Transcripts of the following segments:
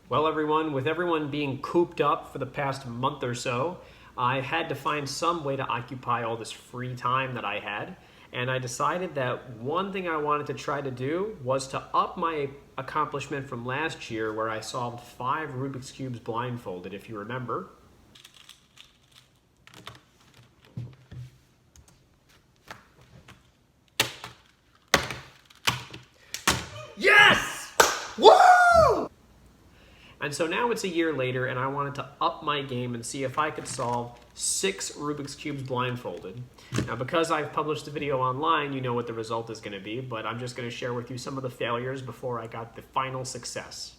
Well, everyone, with everyone being cooped up for the past month or so, I had to find some way to occupy all this free time that I had. And I decided that one thing I wanted to try to do was to up my accomplishment from last year where I solved 5 Rubik's Cubes blindfolded, if you remember. Yes! Woo! And so now it's a year later, and I wanted to up my game and see if I could solve 6 Rubik's Cubes blindfolded. Now, because I've published the video online, you know what the result is going to be, but I'm just going to share with you some of the failures before I got the final success.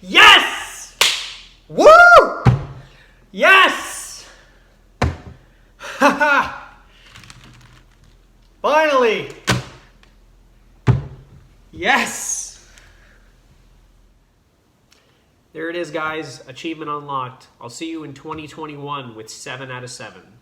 Yes! Woo! Yes! Haha! Finally! Yes! There it is, guys. Achievement unlocked. I'll see you in 2021 with 7 out of 7.